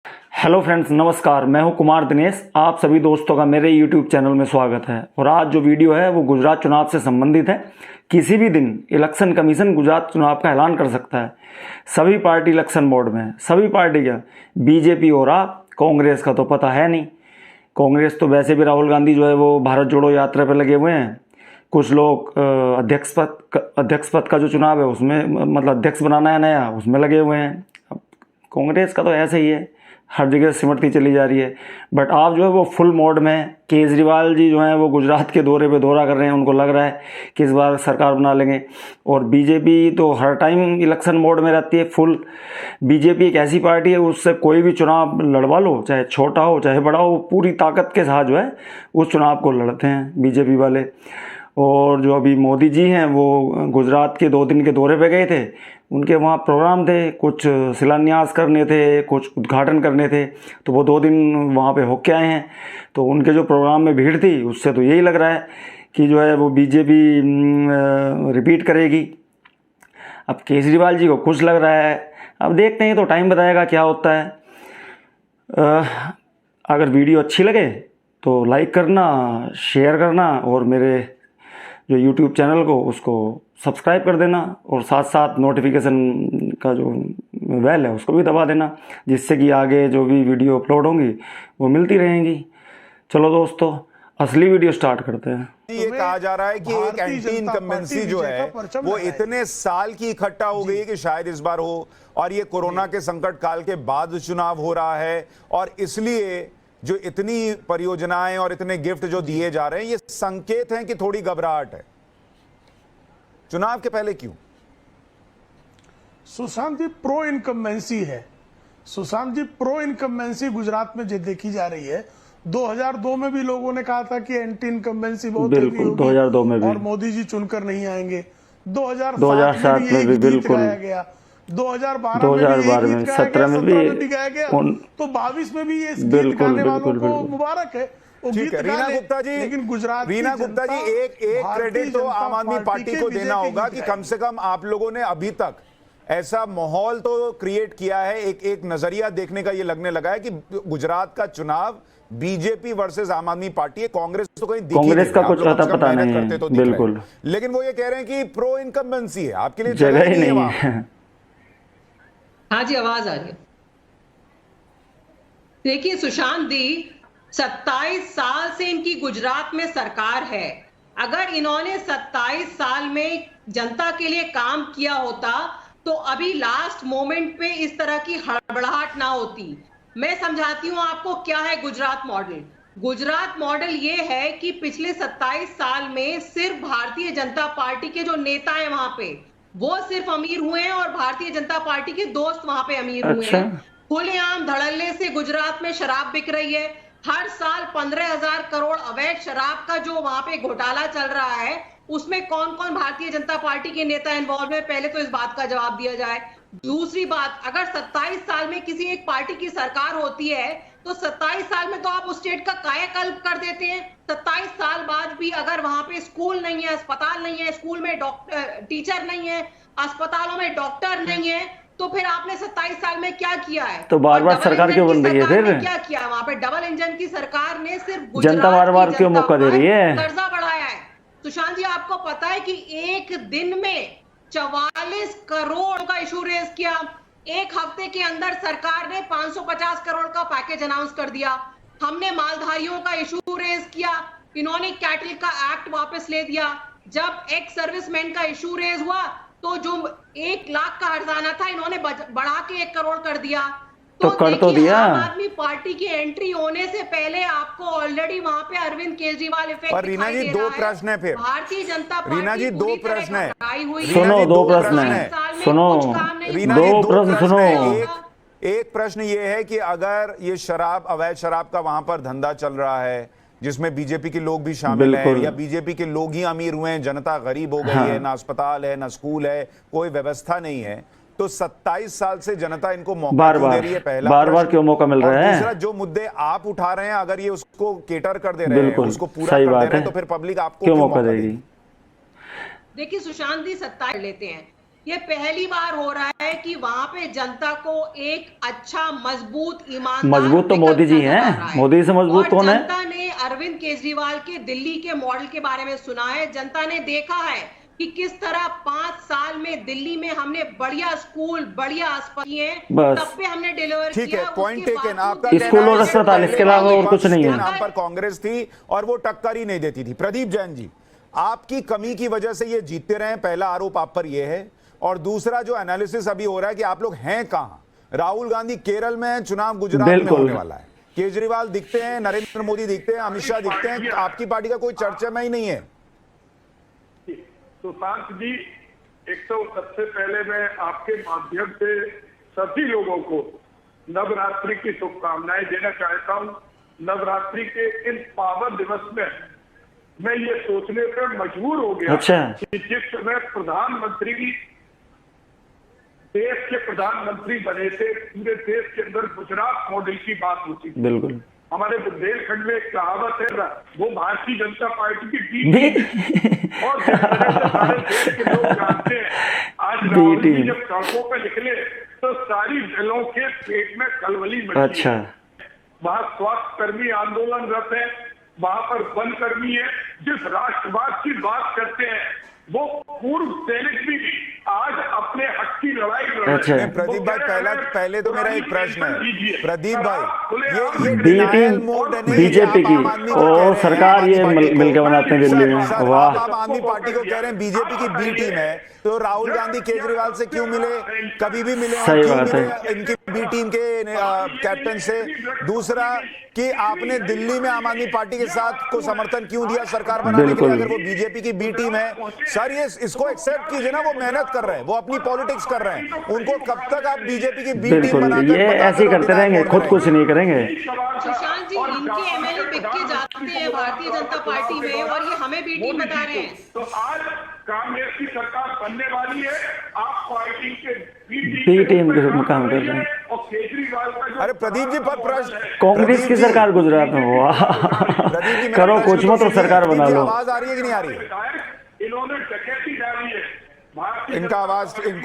Hello friends, नमस्कार। मैं हूं कुमार दिनेश। आप सभी दोस्तों का मेरे यूट्यूब चैनल में स्वागत है। और आज जो वीडियो है वो गुजरात चुनाव से संबंधित है। किसी भी दिन इलेक्शन कमीशन गुजरात चुनाव का ऐलान कर सकता है। सभी पार्टी इलेक्शन मोड में है। सभी पार्टी का, बीजेपी और आप, कांग्रेस का तो पता है नहीं। कांग्रेस तो वैसे भी राहुल गांधी जो है वो भारत जोड़ो यात्रा पर लगे हुए हैं। कुछ लोग अध्यक्ष पद का जो चुनाव है उसमें, मतलब अध्यक्ष बनाना है नया, उसमें लगे हुए हैं। अब कांग्रेस का तो ऐसे ही है, हर जगह सिमटती चली जा रही है। बट आप जो है वो फुल मोड में। केजरीवाल जी जो हैं वो गुजरात के दौरे पे दौरा कर रहे हैं। उनको लग रहा है कि इस बार सरकार बना लेंगे। और बीजेपी तो हर टाइम इलेक्शन मोड में रहती है फुल। बीजेपी एक ऐसी पार्टी है, उससे कोई भी चुनाव लड़वा लो, चाहे छोटा हो चाहे बड़ा हो, पूरी ताकत के साथ जो है उस चुनाव को लड़ते हैं बीजेपी वाले। और जो अभी मोदी जी हैं वो गुजरात के 2 दिन के दौरे पे गए थे। उनके वहाँ प्रोग्राम थे, कुछ शिलान्यास करने थे, कुछ उद्घाटन करने थे, तो वो 2 दिन वहाँ पे होके आए हैं। तो उनके जो प्रोग्राम में भीड़ थी उससे तो यही लग रहा है कि जो है वो बीजेपी रिपीट करेगी। अब केजरीवाल जी को कुछ लग रहा है, अब देखते हैं, तो टाइम बताएगा क्या होता है। अगर वीडियो अच्छी लगे तो लाइक करना, शेयर करना और मेरे जो यूट्यूब चैनल को उसको सब्सक्राइब कर देना। और साथ साथ नोटिफिकेशन का जो बेल है उसको भी दबा देना, जिससे कि आगे जो भी वीडियो अपलोड होंगी वो मिलती रहेंगी। चलो दोस्तों, असली वीडियो स्टार्ट करते हैं। ये कहा जा रहा है कि एक एंटी इनकम्बेंसी जो है वो इतने साल की इकट्ठा हो गई है कि शायद इस बार हो। और ये कोरोना के संकट काल के बाद चुनाव हो रहा है, और इसलिए जो इतनी परियोजनाएं और इतने गिफ्ट जो दिए जा रहे हैं, ये संकेत हैं कि थोड़ी घबराहट है। चुनाव के पहले क्यों? सुशांत जी प्रो इनकम्बेंसी है। सुशांत जी प्रो इनकम्बेंसी गुजरात में जो देखी जा रही है। 2002 में भी लोगों ने कहा था कि एंटी इनकम्बेंसी बहुत बिल्कुल, 2002 में भी, और मोदी जी चुनकर नहीं आएंगे। 2007 में भी बिल्कुल गया। 2012 में 17 में भी गाया गया। तो 22 में भी ये बिल्कुल को मुबारक है। ठीक है रीना गुप्ता जी, लेकिन गुजरात रीना गुप्ता जी, एक क्रेडिट तो आम आदमी पार्टी को देना होगा कि कम से कम आप लोगों ने अभी तक ऐसा माहौल तो क्रिएट किया है, एक नजरिया देखने का ये लगने लगा है कि गुजरात का चुनाव बीजेपी वर्सेस आम आदमी पार्टी है। कांग्रेस तो कहीं दिखी कांग्रेस का कुछ पता नहीं करते तो बिल्कुल। लेकिन वो ये कह रहे हैं कि प्रो इनकम्बेंसी है, आपके लिए जगह ही नहीं है। हाँ जी, आवाज आ रही है। देखिए सुशांत दी, 27 साल से इनकी गुजरात में सरकार है। अगर इन्होंने 27 साल में जनता के लिए काम किया होता तो अभी लास्ट मोमेंट पे इस तरह की हड़बड़ाहट ना होती। मैं समझाती हूं आपको क्या है गुजरात मॉडल। गुजरात मॉडल ये है कि पिछले 27 साल में सिर्फ भारतीय जनता पार्टी के जो नेता हैं वहां पे, वो सिर्फ अमीर हुए हैं और भारतीय जनता पार्टी के दोस्त वहां पे अमीर हुए हैं। खुलेआम धड़ल्ले से गुजरात में शराब बिक रही है। हर साल 15,000 करोड़ अवैध शराब का जो वहां पे घोटाला चल रहा है, उसमें कौन कौन भारतीय जनता पार्टी के नेता इन्वॉल्व है, पहले तो इस बात का जवाब दिया जाए। दूसरी बात, अगर 27 साल में किसी एक पार्टी की सरकार होती है तो 27 साल में तो आप उस स्टेट का कायाकल्प कर देते हैं। 27 साल बाद भी अगर वहां पे स्कूल नहीं है, अस्पताल नहीं है, स्कूल में टीचर नहीं है, अस्पतालों में डॉक्टर नहीं है, तो फिर आपने 27 साल में क्या किया है? तो बार-बार सरकार क्यों बन रही है? फिर क्या किया वहां पे? डबल इंजन की सरकार ने सिर्फ जनता बार-बार क्यों मौका दे रही है? कर्जा बढ़ाया है। सुशांत जी, आपको पता है कि एक दिन में 44 करोड़ का इशू रेज किया। एक हफ्ते के अंदर सरकार ने 550 करोड़ का पैकेज अनाउंस कर दिया। हमने मालधारियों का इशू रेज किया, इन्होंने कैटल का एक्ट वापस ले दिया। जब एक्स सर्विसमैन का इशू रेज हुआ तो जो 1 लाख का हर्जाना था इन्होंने बढ़ा के 1 करोड़ कर दिया। तो कर तो दिया। आम आदमी पार्टी की एंट्री होने से पहले आपको ऑलरेडी वहां पे अरविंद केजरीवाल इफेक्ट पर रीना जी 2 प्रश्न है। फिर भारतीय जनता पार्टी, रीना जी 2 प्रश्न है। सुनो, 2 प्रश्न है। सुनो, 2 प्रश्न सुनो। एक प्रश्न ये है कि अगर ये शराब, अवैध शराब का वहां पर धंधा चल रहा है जिसमें बीजेपी के लोग भी शामिल हैं, या बीजेपी के लोग ही अमीर हुए हैं, जनता गरीब हो गई है, ना अस्पताल है ना स्कूल है, कोई व्यवस्था नहीं है, तो 27 साल से जनता इनको मौका क्यों दे रही है? पहला बार क्यों मौका मिल रहा है? दूसरा, जो मुद्दे आप उठा रहे हैं अगर ये उसको केटर कर दे रहे हैं, उसको पूरा कर दे रहे हैं, तो फिर पब्लिक आपको क्यों मौका देगी? देखिए सुशांत जी, 27 लेते हैं। ये पहली बार हो रहा है कि वहां पे जनता को एक अच्छा मजबूत ईमानदार मजबूत तो विकल्प मोदी जी नजर आ हैं, रहा है। मोदी से मजबूत और कौन है? जनता ने अरविंद केजरीवाल के दिल्ली के मॉडल के बारे में सुना है। जनता ने देखा है कि किस तरह 5 साल में दिल्ली में हमने बढ़िया स्कूल, बढ़िया अस्पताल किए, बस। तब पे हमने डिलीवर ठीक किया। है, पॉइंट उसके टेकन। बावजूद आपका भी स्कूल और कहना है अस्पताल, पहले इसके अलावा और कुछ नहीं है। के नाम पर कांग्रेस थी और वो टक्कर ही नहीं देती थी। प्रदीप जैन जी, आपकी कमी की वजह से ये जीतते रहे, पहला आरोप आप पर ये है। और दूसरा जो एनालिसिस अभी हो रहा है कि आप लोग हैं कहां। राहुल गांधी केरल में है, चुनाव गुजरात में होने वाला है, केजरीवाल दिखते हैं, नरेंद्र मोदी दिखते हैं, अमित शाह दिखते हैं, आपकी पार्टी का कोई चर्चा में ही नहीं है। सुशांत जी, एक तो सबसे पहले मैं आपके माध्यम से सभी लोगों को नवरात्रि की शुभकामनाएं देना चाहता हूं। नवरात्रि के इन पावन दिवस में मैं ये सोचने पर मजबूर हो गया कि जिस समय प्रधानमंत्री देश के प्रधानमंत्री बने थे, पूरे देश के अंदर गुजरात मॉडल की बात होती थी। बिल्कुल। हमारे बुंदेलखंड में एक कहावत है, वो भारतीय जनता पार्टी की बी टीम। और जिस तरह से सारे देश के लोग जानते हैं, आज राहुल जी जब सड़कों पर निकले तो सारी दलों के पेट में कलवली मची। अच्छा। वहां स्वास्थ्य कर्मी आंदोलनरत है, वहां पर वन कर्मी है, जिस राष्ट्रवाद की बात करते हैं वो पूर्व सैनिक भी आज अपने हक की लड़ाई लड़ रहे हैं। प्रदीप भाई, पहले तो मेरा एक प्रश्न है। प्रदीप भाई, ये बी टीम बीजेपी की और सरकार ये मिलकर बनाते हैं दिल्ली में। वाह। आप आदमी पार्टी को कह रहे हैं बीजेपी की बी टीम है, तो राहुल गांधी केजरीवाल से क्यों मिले? कभी भी मिले, सही बात है। इनकी बी टीम के कैप्टन से। दूसरा कि आपने दिल्ली में आम आदमी पार्टी के साथ को समर्थन क्यों दिया सरकार बनाने के लिए, अगर वो बीजेपी की बी टीम है? सर ये इसको एक्सेप्ट कीजिए ना, वो मेहनत कर रहे हैं, वो अपनी पॉलिटिक्स कर रहे हैं, उनको कब तक आप बीजेपी की बी टीम बनाकर ये ऐसे ही करते रहेंगे, खुद कुछ नहीं करेंगे। सुशांत जी, इनके एमएलए बिक के जाते हैं भारतीय जनता पार्टी में और ये हमें बी टीम बता रहे हैं। तो आज कांग्रेस की सरकार बनने वाली है, आप पार्टी के बी टीम के काम कर रहे हैं। और केजरीवाल का जो अरे प्रदीप जी, पर प्रश्न, कांग्रेस की सरकार गुजरात में। वाह। करो कुछ मत और सरकार बना लो। आवाज आ रही है कि नहीं आ रही है? इन्होंने डकैती डाली है। इनको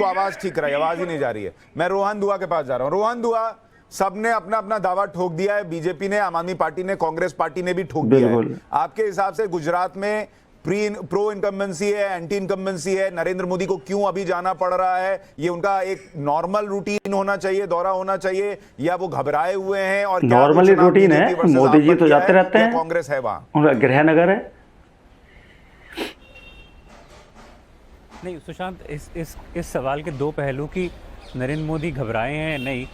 आवाज ठीक कराई, आवाज ही नहीं जा रही है। मैं रोहन दुआ के पास जा रहा हूं। रोहन दुआ, सबने अपना अपना दावा ठोक दिया है, बीजेपी ने, आम आदमी पार्टी ने, कांग्रेस पार्टी ने भी ठोक दिया है। आपके हिसाब से गुजरात में प्रो इनकम्बेंसी है, एंटी इनकम्बेंसी है, नरेंद्र मोदी को क्यों अभी जाना पड़ रहा है? ये उनका एक नॉर्मल रूटीन होना चाहिए, दौरा होना चाहिए, या वो घबराए हुए हैं? और नॉर्मली रूटीन है, मोदी जी तो जाते रहते हैं, कांग्रेस है वहां, उनका गृह नगर है। नहीं सुशांत, इस सवाल के दो पहलू की नरेंद्र मोदी घबराए हैं नहीं।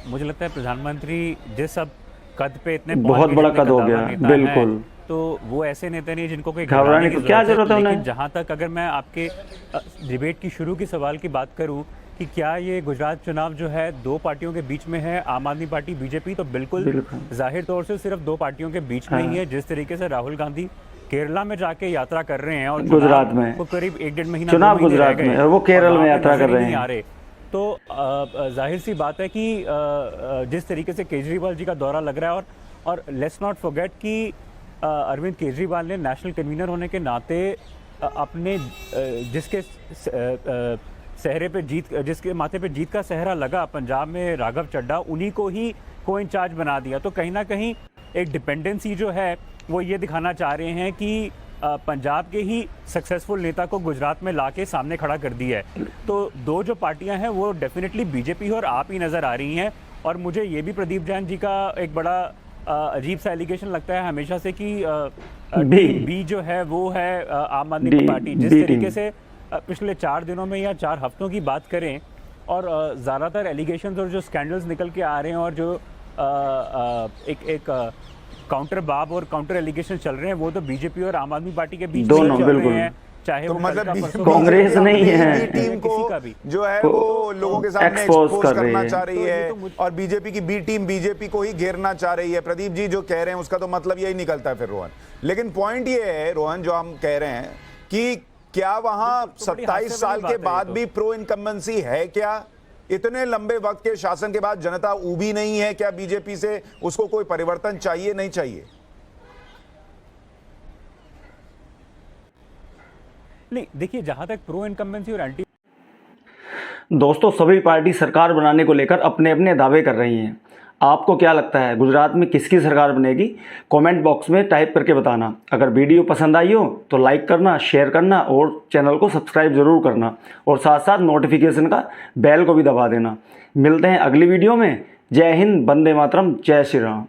मुझे लगता है प्रधानमंत्री जिस अब कद पे इतने बहुत बड़ा कद हो गया, बिल्कुल, तो वो ऐसे नेता नहीं जिनको कोई घबराने की क्या जरूरत है उन्हें। जहां तक अगर मैं आपके डिबेट की शुरू की सवाल की बात करूं कि क्या ये गुजरात चुनाव जो है दो पार्टियों के बीच में है, आम आदमी पार्टी बीजेपी, तो बिल्कुल जाहिर तौर से सिर्फ दो पार्टियों के बीच में ही है। जिस तरीके से राहुल गांधी केरला में जाके यात्रा कर रहे हैं और गुजरात में वो करीब 1-1.5 महीना चुनाव गुजरात में, वो केरल में यात्रा कर रहे हैं, तो जाहिर सी बात है कि जिस तरीके से केजरीवाल जी का दौरा लग रहा है, और लेट्स नॉट फॉरगेट कि अरविंद केजरीवाल ने नेशनल कन्वीनर होने के नाते अपने जिसके सहरे पे जीत, जिसके माथे पे जीत का सहरा लगा पंजाब में, राघव चड्ढा, उन्हीं को ही को इंचार्ज बना दिया। तो कहीं ना कहीं एक डिपेंडेंसी जो है वो ये दिखाना चाह रहे हैं कि पंजाब के ही सक्सेसफुल नेता को गुजरात में लाके सामने खड़ा कर दिया है। तो दो जो पार्टियां हैं वो डेफिनेटली बीजेपी और आप ही नज़र आ रही हैं। और मुझे ये भी प्रदीप जैन जी का एक बड़ा अजीब सा एलिगेशन लगता है हमेशा से कि बी जो है वो है आम आदमी पार्टी। जिस तरीके से पिछले 4 दिनों में या 4 हफ्तों की बात करें, और ज़्यादातर एलिगेशंस और जो स्कैंडल्स निकल के आ रहे हैं और जो एक काउंटर बाब और काउंटर एलिगेशन चल रहे हैं, वो तो बीजेपी और आम आदमी पार्टी के बीच दोनों, चल बिल्कुल रहे हैं। चाहे तो वो मतलब कांग्रेस नहीं है, टीम को जो है वो लोगों के सामने एक्सपोज करना चाह रही है, और बीजेपी की बी टीम बीजेपी को ही घेरना चाह रही है। प्रदीप जी जो कह रहे हैं उसका तो मतलब यही निकलता है फिर रोहन। लेकिन पॉइंट ये है रोहन, जो हम कह रहे हैं कि क्या वहां 27 साल के बाद भी प्रो इनकम्बेंसी है? क्या इतने लंबे वक्त के शासन के बाद जनता ऊबी नहीं है क्या बीजेपी से? उसको कोई परिवर्तन चाहिए, नहीं चाहिए? नहीं, देखिए, जहां तक प्रो इनकम्बेंसी और एंटी दोस्तों, सभी पार्टी सरकार बनाने को लेकर अपने अपने दावे कर रही हैं। आपको क्या लगता है, गुजरात में किसकी सरकार बनेगी? कमेंट बॉक्स में टाइप करके बताना। अगर वीडियो पसंद आई हो तो लाइक करना, शेयर करना और चैनल को सब्सक्राइब जरूर करना और साथ साथ नोटिफिकेशन का बेल को भी दबा देना। मिलते हैं अगली वीडियो में। जय हिंद, वंदे मातरम, जय श्री राम।